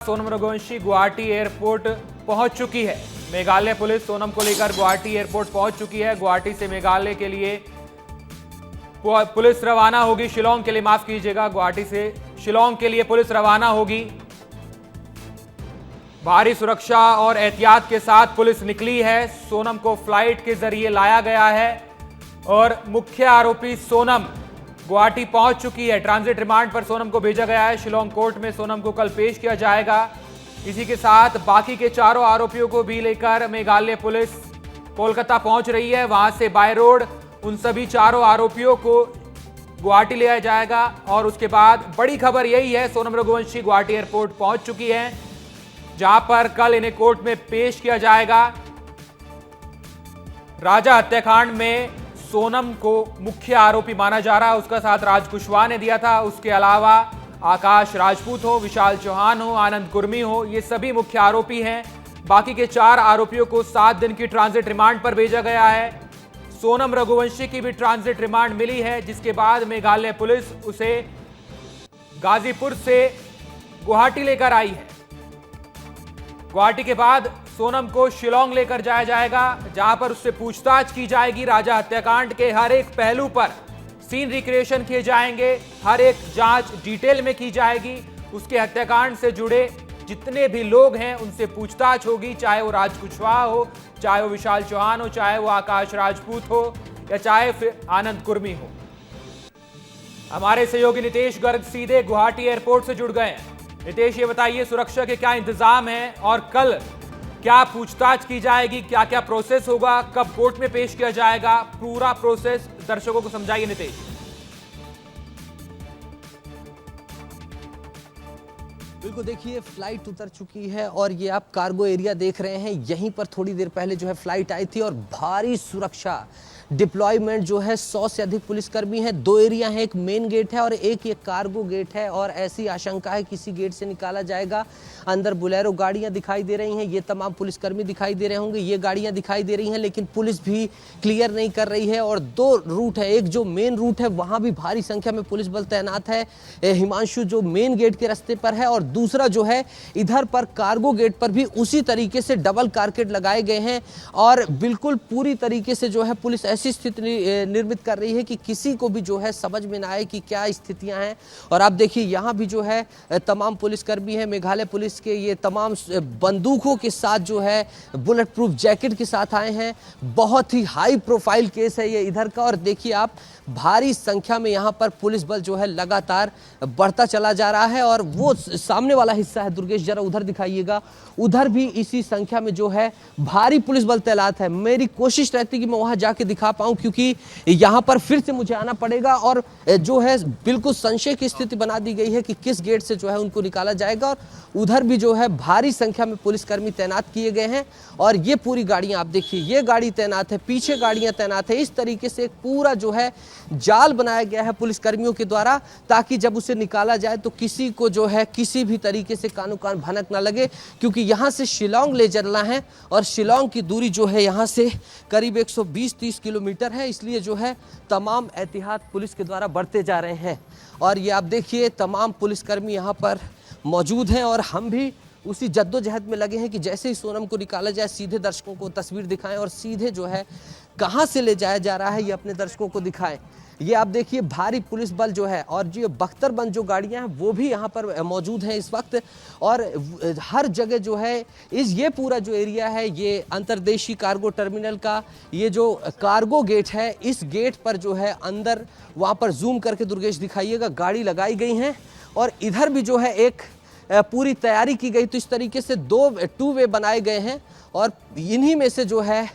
Sonam Raghuvanshi Guwahati airport पहुंच चुकी है। मेघालय पुलिस सोनम को लेकर गुवाहाटी एयरपोर्ट पहुंच चुकी है। गुवाहाटी से मेघालय के लिए पुलिस रवाना होगी, शिलोंग के लिए, माफ कीजिएगा, गुवाहाटी से शिलोंग के लिए पुलिस रवाना होगी। भारी सुरक्षा और एहतियात के साथ पुलिस निकली है। सोनम को फ्लाइट के जरिए लाया गया है और मुख्य आरोपी सोनम गुवाहाटी पहुंच चुकी है। ट्रांजिट रिमांड पर सोनम को भेजा गया है। शिलोंग कोर्ट में सोनम को कल पेश किया जाएगा। इसी के साथ बाकी के चारों आरोपियों को भी लेकर मेघालय पुलिस कोलकाता पहुंच रही है। वहां से बाय रोड उन सभी चारों आरोपियों को गुवाहाटी ले आया जाएगा। और उसके बाद बड़ी खबर यही है, सोनम रघुवंशी गुवाहाटी एयरपोर्ट पहुंच चुकी है, जहां पर कल इन्हें कोर्ट में पेश किया जाएगा। राजा हत्याकांड में सोनम को मुख्य आरोपी माना जा रहा है। उसका साथ राज कुशवाहा ने दिया था। उसके अलावा आकाश राजपूत हो, विशाल चौहान हो, आनंद कुर्मी हो, ये सभी मुख्य आरोपी हैं। बाकी के 4 आरोपियों को 7 दिन की ट्रांजिट रिमांड पर भेजा गया है। सोनम रघुवंशी की भी ट्रांजिट रिमांड मिली है, जिसके बाद मेघालय पुलिस उसे गाजीपुर से गुवाहाटी लेकर आई है। गुवाहाटी के बाद सोनम को शिलोंग लेकर जाया जाएगा, जहां पर उससे पूछताछ की जाएगी। राजा हत्याकांड के हर एक पहलू पर सीन रिक्रिएशन किए जाएंगे, हर एक जांच डिटेल में की जाएगी। उसके हत्याकांड से जुड़े जितने भी लोग हैं उनसे पूछताछ होगी, चाहे वो राज कुशवाहा हो, चाहे वो विशाल चौहान हो, चाहे वो आकाश राजपूत हो, या चाहे फिर आनंद कुर्मी हो। हमारे सहयोगी नितेश गर्ग सीधे गुवाहाटी एयरपोर्ट से जुड़ गए हैं। नितेश, ये बताइए सुरक्षा के क्या इंतजाम हैं और कल क्या पूछताछ की जाएगी, क्या क्या प्रोसेस होगा, कब कोर्ट में पेश किया जाएगा, पूरा प्रोसेस दर्शकों को समझाइए नितेश। बिल्कुल, देखिए फ्लाइट उतर चुकी है और ये आप कार्गो एरिया देख रहे हैं। यहीं पर थोड़ी देर पहले जो है फ्लाइट आई थी और भारी सुरक्षा डिप्लॉयमेंट जो है, 100 से अधिक पुलिसकर्मी हैं। 2 एरिया है, एक मेन गेट है और एक ये कार्गो गेट है। और ऐसी आशंका है किसी गेट से निकाला जाएगा। अंदर बुलेरो गाड़ियां दिखाई दे रही हैं, ये तमाम पुलिसकर्मी दिखाई दे रहे होंगे, ये गाड़ियां दिखाई दे रही हैं, लेकिन पुलिस भी क्लियर नहीं कर रही है। और 2 रूट है, एक जो मेन रूट है वहां भी भारी संख्या में पुलिस बल तैनात है, हिमांशु जो मेन गेट के रास्ते पर है, और दूसरा जो है इधर पर कार्गो गेट पर भी उसी तरीके से डबल कारकेड लगाए गए हैं। और बिल्कुल पूरी तरीके से जो है पुलिस ऐसी स्थिति निर्मित कर रही है कि किसी को भी जो है समझ में ना आए कि क्या स्थितियां हैं। और आप देखिए यहाँ भी जो है तमाम पुलिसकर्मी हैं, मेघालय पुलिस के, ये तमाम बंदूकों के साथ जो है बुलेट प्रूफ जैकेट के साथ आए हैं। बहुत ही हाई प्रोफाइल केस है ये इधर का। और देखिए आप, भारी संख्या में यहाँ पर पुलिस बल जो है लगातार बढ़ता चला जा रहा है। और वो सामने वाला हिस्सा है, दुर्गेश जरा उधर दिखाइएगा, उधर भी इसी संख्या में जो है भारी पुलिस बल तैनात है। मेरी कोशिश रहती है कि मैं वहां जाके दिखा पाऊं, क्योंकि यहाँ पर फिर से मुझे आना पड़ेगा। और जो है बिल्कुल संशय की स्थिति बना दी गई है कि किस गेट से जो है उनको निकाला जाएगा। और उधर भी जो है भारी संख्या में पुलिसकर्मी तैनात किए गए हैं। और ये पूरी गाड़ियां आप देखिए, ये गाड़ी तैनात है, पीछे गाड़ियां तैनात है। इस तरीके से एक पूरा जो है जाल बनाया गया है पुलिसकर्मियों के द्वारा, ताकि जब उसे निकाला जाए तो किसी को जो है किसी भी तरीके से कानो कान भनक ना लगे। क्योंकि यहाँ से शिलोंग ले चलना है और शिलोंग की दूरी जो है यहाँ से करीब 120-30 किलोमीटर है। इसलिए जो है तमाम एहतियात पुलिस के द्वारा बढ़ते जा रहे हैं। और ये आप देखिए तमाम पुलिसकर्मी यहाँ पर मौजूद हैं और हम भी उसी जद्दोजहद में लगे हैं कि जैसे ही सोनम को निकाला जाए सीधे दर्शकों को तस्वीर दिखाएं और सीधे जो है कहां से ले जाया जा रहा है ये अपने दर्शकों को दिखाएं। ये आप देखिए भारी पुलिस बल जो है, और जो बख्तरबंद जो गाड़ियां हैं वो भी यहाँ पर मौजूद हैं इस वक्त। और हर जगह जो है ये पूरा जो एरिया है, ये अंतर्देशीय कार्गो टर्मिनल का ये जो कार्गो गेट है, इस गेट पर जो है अंदर वहाँ पर जूम करके दुर्गेश दिखाइएगा, गाड़ी लगाई गई हैं। और इधर भी जो है एक पूरी तैयारी की गई। तो इस तरीके से 2 वे बनाए गए हैं और इन्हीं में से जो है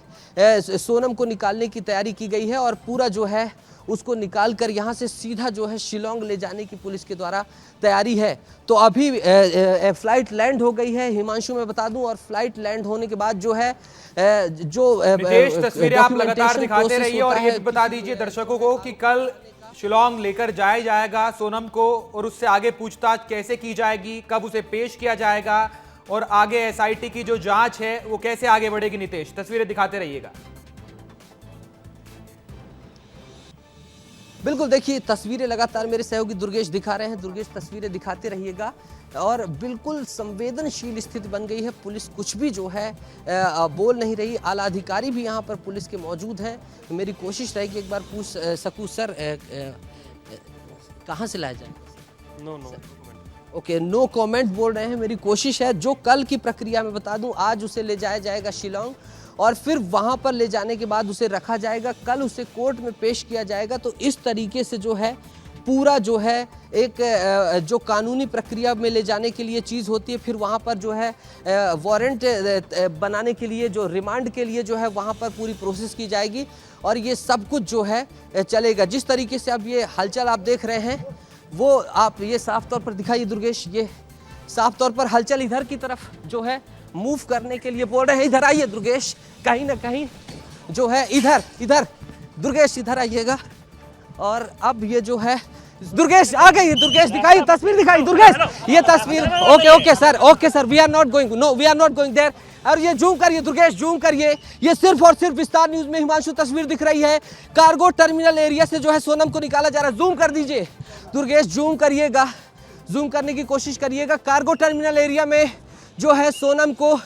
सोनम को निकालने की तैयारी की गई है। और पूरा जो है उसको निकाल कर यहाँ से सीधा जो है शिलोंग ले जाने की पुलिस के द्वारा तैयारी है। तो अभी फ्लाइट लैंड हो गई है, हिमांशु मैं बता दूं। और फ्लाइट लैंड होने के बाद जो है तस्वीरें आप लगातार दिखाते रहिए। और ये बता दीजिए दर्शकों को कि कल शिलोंग लेकर जाया जाएगा सोनम को, और उससे आगे पूछताछ कैसे की जाएगी, कब उसे पेश किया जाएगा, और आगे एसआईटी की जो जांच है वो कैसे आगे बढ़ेगी। नितेश, तस्वीरें दिखाते रहिएगा। बिल्कुल, देखिए तस्वीरें लगातार मेरे सहयोगी दुर्गेश दिखा रहे हैं। दुर्गेश, तस्वीरें दिखाते रहिएगा। और बिल्कुल संवेदनशील स्थिति बन गई है। पुलिस कुछ भी जो है बोल नहीं रही। आला अधिकारी भी यहाँ पर पुलिस के मौजूद हैं। मेरी कोशिश रहेगी एक बार पूछ सकूँ सर, कहाँ से लाया जाए? नो ओके, नो कमेंट बोल रहे हैं। मेरी कोशिश है, जो कल की प्रक्रिया में बता दूं, आज उसे ले जाया जाएगा शिलोंग और फिर वहां पर ले जाने के बाद उसे रखा जाएगा, कल उसे कोर्ट में पेश किया जाएगा। तो इस तरीके से जो है पूरा जो है एक जो कानूनी प्रक्रिया में ले जाने के लिए चीज़ होती है, फिर वहाँ पर जो है वारंट बनाने के लिए, जो रिमांड के लिए जो है वहाँ पर पूरी प्रोसेस की जाएगी और ये सब कुछ जो है चलेगा। जिस तरीके से अब ये हलचल आप देख रहे हैं, वो आप ये साफ तौर पर दिखाइए दुर्गेश, ये साफ तौर पर हलचल इधर की तरफ जो है मूव करने के लिए बोल रहे हैं। इधर आइए दुर्गेश, कहीं ना कहीं जो है इधर इधर दुर्गेश इधर आइएगा। और अब ये जो है दुर्गेश आ गई है। दुर्गेश दिखाइए, तस्वीर दिखाई दुर्गेश, ये तस्वीर। Okay sir, we are not going there. और ये जूम करिए दुर्गेश, जूम करिए। ये सिर्फ और सिर्फ विस्तार न्यूज में हिमांशु तस्वीर दिख रही है। कार्गो टर्मिनल एरिया से जो है सोनम को निकाला जा रहा है। जूम कर दीजिए दुर्गेश, जूम करिएगा, जूम करने की कोशिश करिएगा। कार्गो टर्मिनल एरिया में जो है सोनम को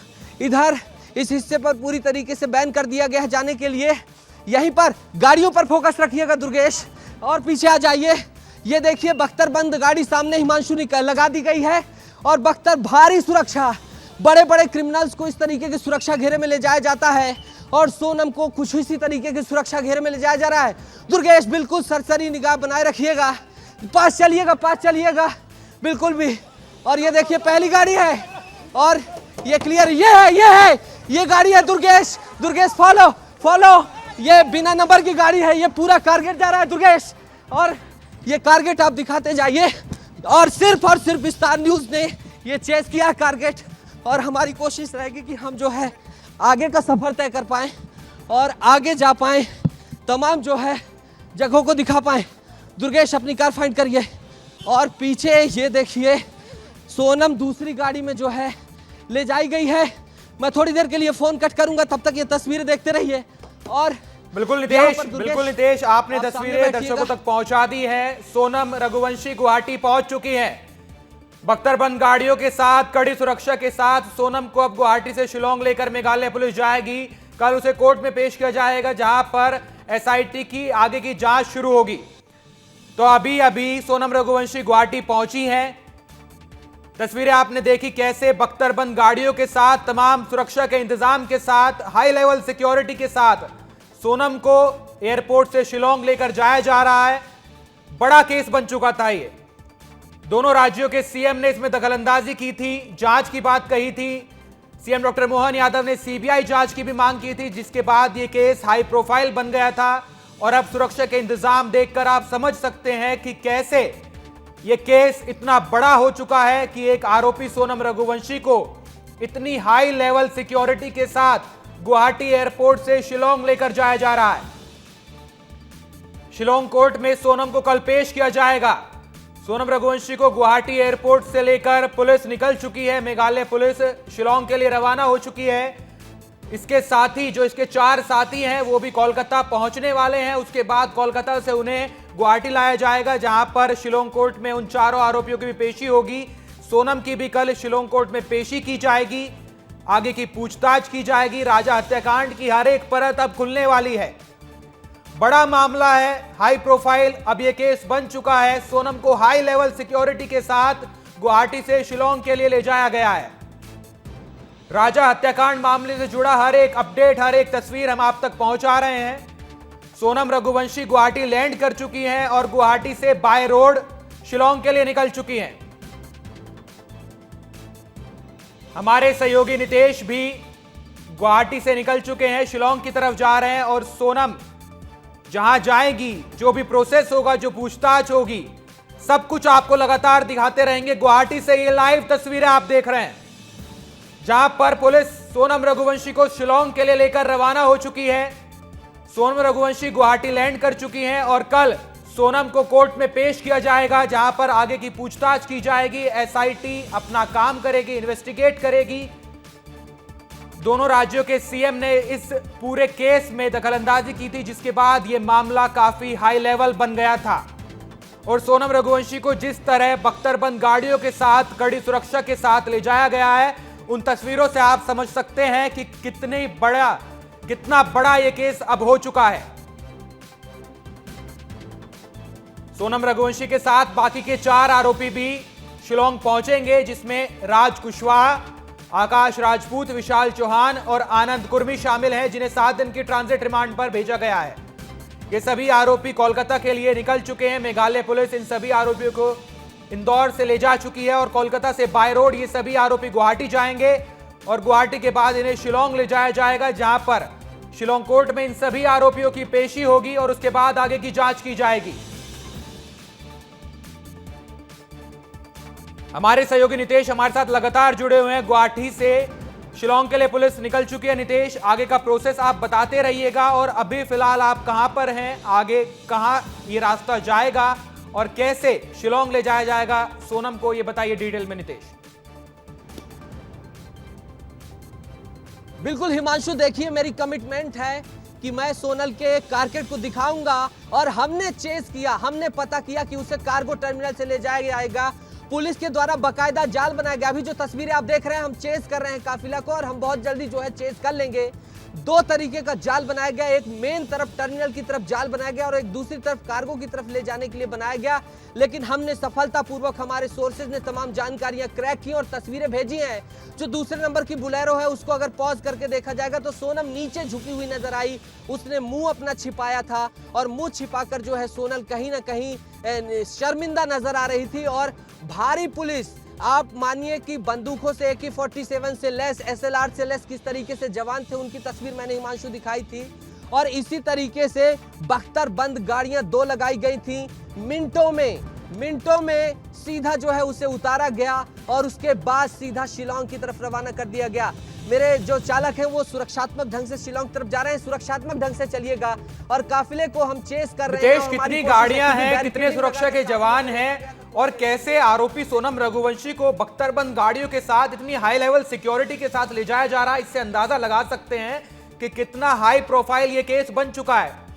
इधर इस हिस्से पर पूरी तरीके से बैन कर दिया गया है जाने के लिए। यहीं पर गाड़ियों पर फोकस रखिएगा दुर्गेश और पीछे आ जाइए। ये देखिए बख्तरबंद गाड़ी सामने हिमांशु लगा दी गई है और बख्तर भारी सुरक्षा, बड़े बड़े क्रिमिनल्स को इस तरीके की सुरक्षा घेरे में ले जाया जाता है और सोनम को कुछ इसी तरीके की सुरक्षा घेरे में ले जाया जा रहा है। दुर्गेश बिल्कुल सरसरी निगाह बनाए रखिएगा, पास चलिएगा बिल्कुल भी। और ये देखिए पहली गाड़ी है और ये क्लियर, ये गाड़ी है दुर्गेश फॉलो, ये बिना नंबर की गाड़ी है, ये पूरा कारगेट जा रहा है दुर्गेश। और ये कारगेट आप दिखाते जाइए और सिर्फ विस्तार न्यूज ने ये चेस किया कारगेट। और हमारी कोशिश रहेगी कि हम जो है आगे का सफर तय कर पाएं और आगे जा पाएं, तमाम जो है जगहों को दिखा पाएं। दुर्गेश अपनी कार फाइंड करिए और पीछे ये देखिए सोनम दूसरी गाड़ी में जो है ले जाई गई है। मैं थोड़ी देर के लिए फोन कट करूंगा, तब तक ये तस्वीरें देखते रहिए। और बिल्कुल नितेश, आपने तस्वीरें दर्शकों तक पहुंचा दी है। सोनम रघुवंशी गुवाहाटी पहुंच चुकी हैं बख्तरबंद गाड़ियों के साथ, कड़ी सुरक्षा के साथ। सोनम को अब गुवाहाटी से शिलोंग लेकर मेघालय पुलिस जाएगी। कल उसे कोर्ट में पेश किया जाएगा जहां पर एसआईटी की आगे की जांच शुरू होगी। तो अभी सोनम रघुवंशी गुवाहाटी पहुंची हैं। तस्वीरें आपने देखी कैसे बख्तरबंद गाड़ियों के साथ, तमाम सुरक्षा के इंतजाम के साथ, हाई लेवल सिक्योरिटी के साथ सोनम को एयरपोर्ट से शिलोंग लेकर जाया जा रहा है। बड़ा केस बन चुका था ये। दोनों राज्यों के सीएम ने इसमें दखलंदाजी की थी, जांच की बात कही थी। सीएम डॉक्टर मोहन यादव ने सीबीआई जांच की भी मांग की थी, जिसके बाद ये केस हाई प्रोफाइल बन गया था। और अब सुरक्षा के इंतजाम देखकर आप समझ सकते हैं कि कैसे ये केस इतना बड़ा हो चुका है कि एक आरोपी सोनम रघुवंशी को इतनी हाई लेवल सिक्योरिटी के साथ गुवाहाटी एयरपोर्ट से शिलोंग लेकर जाया जा रहा है। शिलोंग कोर्ट में सोनम को कल पेश किया जाएगा। सोनम रघुवंशी को गुवाहाटी एयरपोर्ट से लेकर पुलिस निकल चुकी है। मेघालय पुलिस शिलोंग के लिए रवाना हो चुकी है। इसके साथी, जो इसके 4 साथी हैं, वो भी कोलकाता पहुंचने वाले हैं। उसके बाद कोलकाता से उन्हें गुवाहाटी लाया जाएगा, जहां पर शिलोंग कोर्ट में उन चारों आरोपियों की भी पेशी होगी। सोनम की भी कल शिलोंग कोर्ट में पेशी की जाएगी, आगे की पूछताछ की जाएगी। राजा हत्याकांड की हर एक परत अब खुलने वाली है। बड़ा मामला है, हाई प्रोफाइल अब यह केस बन चुका है। सोनम को हाई लेवल सिक्योरिटी के साथ गुवाहाटी से शिलोंग के लिए ले जाया गया है। राजा हत्याकांड मामले से जुड़ा हर एक अपडेट, हर एक तस्वीर हम आप तक पहुंचा रहे हैं। सोनम रघुवंशी गुवाहाटी लैंड कर चुकी हैं और गुवाहाटी से बाय रोड शिलोंग के लिए निकल चुकी हैं। हमारे सहयोगी नितेश भी गुवाहाटी से निकल चुके हैं, शिलोंग की तरफ जा रहे हैं। और सोनम जहां जाएगी, जो भी प्रोसेस होगा, जो पूछताछ होगी, सब कुछ आपको लगातार दिखाते रहेंगे। गुवाहाटी से ये लाइव तस्वीरें आप देख रहे हैं, जहां पर पुलिस सोनम रघुवंशी को शिलोंग के लिए लेकर रवाना हो चुकी है। सोनम रघुवंशी गुवाहाटी लैंड कर चुकी हैं और कल सोनम को कोर्ट में पेश किया जाएगा, जहां पर आगे की पूछताछ की जाएगी। एसआईटी अपना काम करेगी, इन्वेस्टिगेट करेगी। दोनों राज्यों के सीएम ने इस पूरे केस में दखलंदाजी की थी, जिसके बाद यह मामला काफी हाई लेवल बन गया था। और सोनम रघुवंशी को जिस तरह बख्तरबंद गाड़ियों के साथ कड़ी सुरक्षा के साथ ले जाया गया है, उन तस्वीरों से आप समझ सकते हैं कि कितना बड़ा यह केस अब हो चुका है। सोनम रघुवंशी के साथ बाकी के 4 आरोपी भी शिलोंग पहुंचेंगे, जिसमें राज कुशवाहा, आकाश राजपूत, विशाल चौहान और आनंद कुर्मी शामिल हैं, जिन्हें 7 दिन की ट्रांजिट रिमांड पर भेजा गया है। ये सभी आरोपी कोलकाता के लिए निकल चुके हैं। मेघालय पुलिस इन सभी आरोपियों को इंदौर से ले जा चुकी है और कोलकाता से बाय रोड ये सभी आरोपी गुवाहाटी जाएंगे और गुवाहाटी के बाद इन्हें शिलोंग ले जाया जाएगा, जहां पर शिलोंग कोर्ट में इन सभी आरोपियों की पेशी होगी और उसके बाद आगे की जांच की जाएगी। हमारे सहयोगी नितेश हमारे साथ लगातार जुड़े हुए हैं गुवाहाटी से। शिलोंग के लिए पुलिस निकल चुकी है। नितेश, आगे का प्रोसेस आप बताते रहिएगा और अभी फिलहाल आप कहां पर हैं, आगे कहां ये रास्ता जाएगा और कैसे शिलोंग ले जाया जाएगा सोनम को, ये बताइए डिटेल में नितेश। बिल्कुल हिमांशु, देखिए मेरी कमिटमेंट है कि मैं सोनल के कारकेट को दिखाऊंगा और हमने चेस किया, हमने पता किया कि उसे कार्गो टर्मिनल से ले जाया जाएगा। पुलिस के द्वारा बकायदा जाल बनाया गया। अभी जो तस्वीरें आप देख रहे हैं, हम चेस कर रहे हैं काफिला को और हम बहुत जल्दी जो है चेस कर लेंगे। 2 तरीके का जाल बनाया गया, एक मेन तरफ टर्मिनल की तरफ जाल बनाया गया और एक दूसरी तरफ कार्गो की तरफ ले जाने के लिए बनाया गया। लेकिन हमने सफलतापूर्वक, हमारे सोर्सेज ने तमाम जानकारियां क्रैक की और तस्वीरें भेजी हैं। जो दूसरे नंबर की बुलेरो है, उसको अगर पॉज करके देखा जाएगा तो सोनम नीचे झुकी हुई नजर आई। उसने मुंह अपना छिपाया था और मुंह छिपाकर जो है सोनल कहीं ना कहीं शर्मिंदा नजर आ रही थी। और भारी पुलिस, आप मानिए कि बंदूकों से AK-47 से लेस, SLR से लेस किस तरीके से जवान थे, उनकी तस्वीर मैंने हिमांशु दिखाई थी। और इसी तरीके से बख्तरबंद गाड़ियां 2 लगाई गई थी। मिनटों में सीधा जो है उसे उतारा गया और उसके बाद सीधा शिलोंग की तरफ रवाना कर दिया गया। मेरे जो चालक हैं वो सुरक्षात्मक ढंग से शिलोंग की तरफ जा रहे हैं। सुरक्षात्मक ढंग से चलिएगा और काफिले को हम चेस कर रहे हैं। कितनी गाड़ियां हैं, कितने सुरक्षा के जवान हैं और कैसे आरोपी सोनम रघुवंशी को बख्तरबंद गाड़ियों के साथ इतनी हाई लेवल सिक्योरिटी के साथ ले जाया जा रहा है, इससे अंदाजा लगा सकते हैं कि कितना हाई प्रोफाइल ये केस बन चुका है।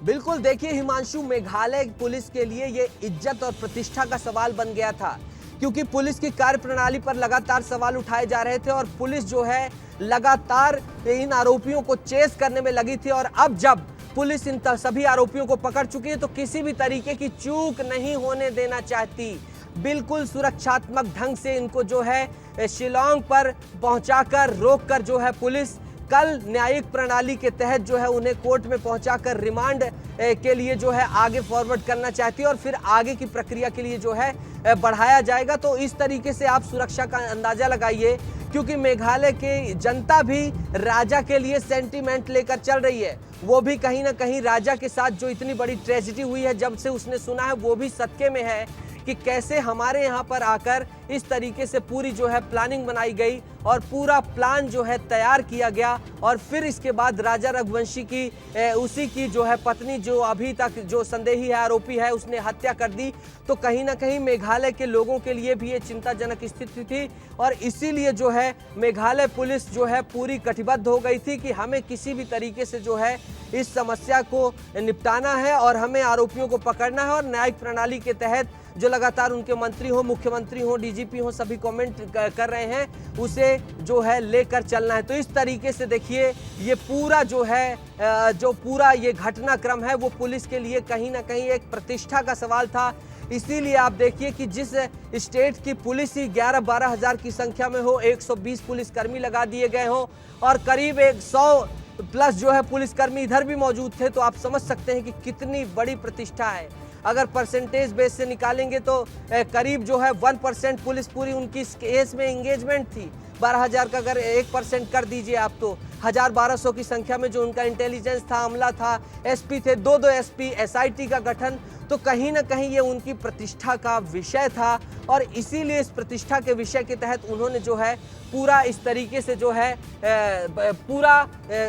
बिल्कुल, देखिए हिमांशु, मेघालय पुलिस के लिए ये इज्जत और प्रतिष्ठा का सवाल बन गया था, क्योंकि पुलिस की कार्यप्रणाली पर लगातार सवाल उठाए जा रहे थे और पुलिस जो है लगातार इन आरोपियों को चेस करने में लगी थी। और अब जब पुलिस इन सभी आरोपियों को पकड़ चुकी है तो किसी भी तरीके की चूक नहीं होने देना चाहती। बिल्कुल सुरक्षात्मक ढंग से इनको जो है शिलोंग पर पहुंचाकर, रोककर जो है पुलिस कल न्यायिक प्रणाली के तहत जो है उन्हें कोर्ट में पहुंचाकर रिमांड के लिए जो है आगे फॉरवर्ड करना चाहती है और फिर आगे की प्रक्रिया के लिए जो है बढ़ाया जाएगा। तो इस तरीके से आप सुरक्षा का अंदाजा लगाइए, क्योंकि मेघालय की जनता भी राजा के लिए सेंटीमेंट लेकर चल रही है। वो भी कहीं ना कहीं राजा के साथ जो इतनी बड़ी ट्रेजेडी हुई है, जब से उसने सुना है, वो भी सदके में है कि कैसे हमारे यहाँ पर आकर इस तरीके से पूरी जो है प्लानिंग बनाई गई और पूरा प्लान जो है तैयार किया गया। और फिर इसके बाद राजा रघुवंशी की उसी की जो है पत्नी, जो अभी तक जो संदेही है, आरोपी है, उसने हत्या कर दी। तो कहीं ना कहीं मेघालय के लोगों के लिए भी ये चिंताजनक स्थिति थी और इसीलिए जो है मेघालय पुलिस जो है पूरी कटिबद्ध हो गई थी कि हमें किसी भी तरीके से जो है इस समस्या को निपटाना है और हमें आरोपियों को पकड़ना है और न्यायिक प्रणाली के तहत जो लगातार उनके मंत्री हो, मुख्यमंत्री हो, डीजीपी हो, सभी कमेंट कर रहे हैं, उसे जो है लेकर चलना है। तो इस तरीके से देखिए ये पूरा जो है जो पूरा ये घटनाक्रम है वो पुलिस के लिए कहीं ना कहीं एक प्रतिष्ठा का सवाल था। इसीलिए आप देखिए कि जिस स्टेट की पुलिस ही 11-12 हज़ार की संख्या में हो, 120 पुलिसकर्मी लगा दिए गए हो और करीब 100 प्लस जो है पुलिसकर्मी इधर भी मौजूद थे, तो आप समझ सकते हैं कि कितनी बड़ी प्रतिष्ठा है। अगर परसेंटेज बेस से निकालेंगे तो करीब जो है 1% पुलिस पूरी उनकी केस में इंगेजमेंट थी। 12,000 का अगर 1% कर दीजिए आप तो 1,000-1,200 की संख्या में जो उनका इंटेलिजेंस था, अमला था, एसपी थे, 2-2 एसपी, एसआईटी का गठन, तो कहीं ना कहीं ये उनकी प्रतिष्ठा का विषय था और इसीलिए इस प्रतिष्ठा के विषय के तहत उन्होंने जो है पूरा इस तरीके से जो है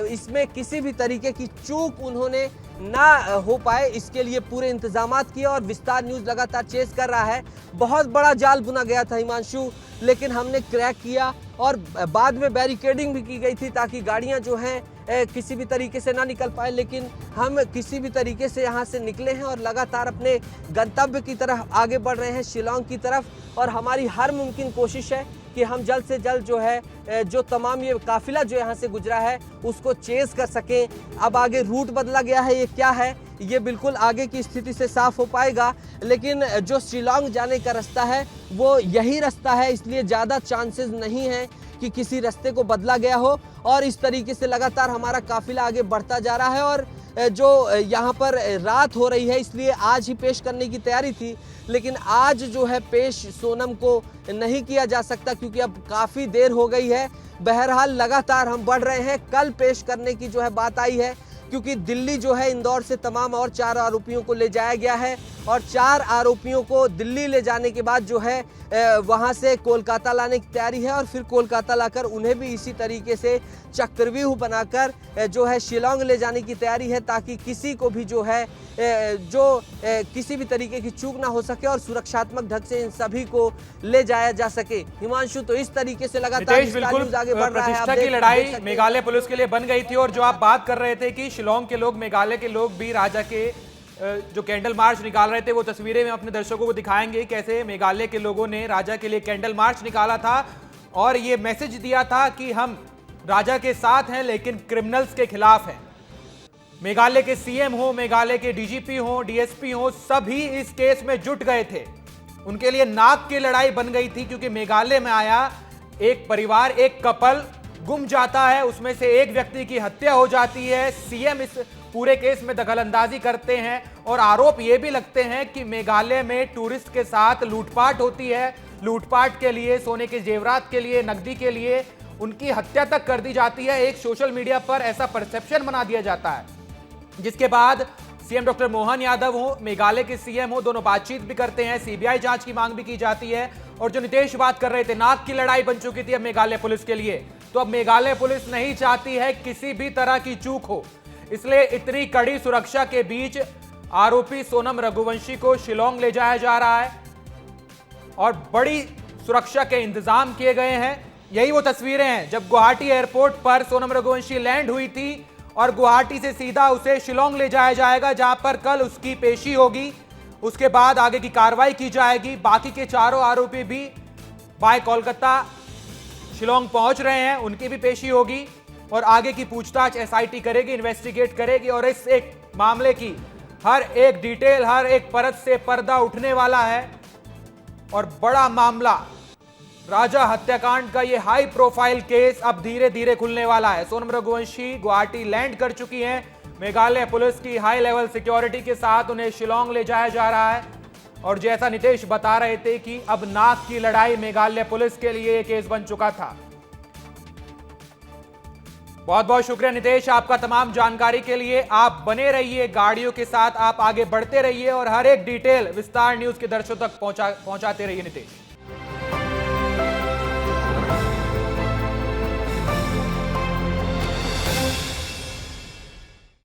इसमें किसी भी तरीके की चूक उन्होंने ना हो पाए, इसके लिए पूरे इंतजामात किए और विस्तार न्यूज़ लगातार चेस कर रहा है। बहुत बड़ा जाल बुना गया था हिमांशु, लेकिन हमने क्रैक किया और बाद में बैरिकेडिंग भी की गई थी ताकि गाड़ियां जो हैं किसी भी तरीके से ना निकल पाए, लेकिन हम किसी भी तरीके से यहाँ से निकले हैं और लगातार अपने गंतव्य की तरफ आगे बढ़ रहे हैं, शिलांग की तरफ। और हमारी हर मुमकिन कोशिश है कि हम जल्द से जल्द जो है जो तमाम ये काफिला जो यहाँ से गुजरा है उसको चेस कर सकें। अब आगे रूट बदला गया है, ये क्या है ये बिल्कुल आगे की स्थिति से साफ हो पाएगा, लेकिन जो शिलांग जाने का रास्ता है वो यही रास्ता है, इसलिए ज़्यादा चांसेस नहीं है कि किसी रास्ते को बदला गया हो। और इस तरीके से लगातार हमारा काफिला आगे बढ़ता जा रहा है और जो यहाँ पर रात हो रही है इसलिए आज ही पेश करने की तैयारी थी, लेकिन आज जो है पेश सोनम को नहीं किया जा सकता क्योंकि अब काफ़ी देर हो गई है। बहरहाल लगातार हम बढ़ रहे हैं, कल पेश करने की जो है बात आई है क्योंकि दिल्ली जो है इंदौर से तमाम और 4 आरोपियों को ले जाया गया है और 4 आरोपियों को दिल्ली ले जाने के बाद जो है वहां से कोलकाता लाने की तैयारी है और फिर कोलकाता लाकर उन्हें भी इसी तरीके से चक्रव्यूह बनाकर जो है शिलांग ले जाने की तैयारी है ताकि किसी को भी जो है किसी भी तरीके की चूक ना हो सके और सुरक्षात्मक ढंग से इन सभी को ले जाया जा सके। हिमांशु, तो इस तरीके से लगातार बिल्कुल आगे बढ़ रहा है। प्रतिष्ठा की लड़ाई मेघालय पुलिस के लिए बन गई थी और जो आप बात कर रहे थे कि शिलांग के लोग, मेघालय के लोग भी राजा के जो कैंडल मार्च निकाल रहे थे, वो तस्वीरें में अपने दर्शकों को दिखाएंगे कैसे मेघालय के लोगों ने राजा के लिए कैंडल मार्च निकाला था और ये मैसेज दिया था कि हम राजा के साथ हैं लेकिन क्रिमिनल्स के खिलाफ हैं। मेघालय के सीएम हो, मेघालय के डीजीपी हो, डीएसपी हो, सभी इस केस में जुट गए थे। उनके लिए नाक की लड़ाई बन गई थी क्योंकि मेघालय में आया एक परिवार, एक कपल गुम जाता है, उसमें से एक व्यक्ति की हत्या हो जाती है। सीएम इस पूरे केस में दखलंदाजी करते हैं और आरोप ये भी लगते हैं कि मेघालय में टूरिस्ट के साथ लूटपाट होती है। लूटपाट के लिए, सोने के जेवरात के लिए, नकदी के लिए उनकी हत्या तक कर दी जाती है। एक सोशल मीडिया पर ऐसा परसेप्शन बना दिया जाता है, जिसके बाद सीएम डॉक्टर मोहन यादव हो, मेघालय के सीएम हो, दोनों बातचीत भी करते हैं, सीबीआई जांच की मांग भी की जाती है। और जो नितेश बात कर रहे थे, नाक की लड़ाई बन चुकी थी अब मेघालय पुलिस के लिए, तो अब मेघालय पुलिस नहीं चाहती है किसी भी तरह की चूक हो, इसलिए इतनी कड़ी सुरक्षा के बीच आरोपी सोनम रघुवंशी को शिलांग ले जाया जा रहा है और बड़ी सुरक्षा के इंतजाम किए गए हैं। यही वो तस्वीरें हैं जब गुवाहाटी एयरपोर्ट पर सोनम रघुवंशी लैंड हुई थी और गुवाहाटी से सीधा उसे शिलांग ले जाया जाएगा, जहां पर कल उसकी पेशी होगी। उसके बाद आगे की कार्रवाई की जाएगी। बाकी के चारों आरोपी भी बाय कोलकाता शिलांग पहुंच रहे हैं, उनकी भी पेशी होगी और आगे की पूछताछ एसआईटी करेगी, इन्वेस्टिगेट करेगी और इस एक मामले की हर एक डिटेल, हर एक परत से पर्दा उठने वाला है और बड़ा मामला राजा हत्याकांड का ये हाई प्रोफाइल केस अब धीरे धीरे खुलने वाला है। सोनम रघुवंशी गुवाहाटी लैंड कर चुकी हैं। मेघालय पुलिस की हाई लेवल सिक्योरिटी के साथ उन्हें शिलांग ले जाया जा रहा है और जैसा नितेश बता रहे थे कि अब नाक की लड़ाई मेघालय पुलिस के लिए ये केस बन चुका था। बहुत बहुत शुक्रिया नितेश आपका तमाम जानकारी के लिए। आप बने रहिए, गाड़ियों के साथ आप आगे बढ़ते रहिए और हर एक डिटेल विस्तार न्यूज के दर्शकों तक पहुंचाते रहिए नितेश।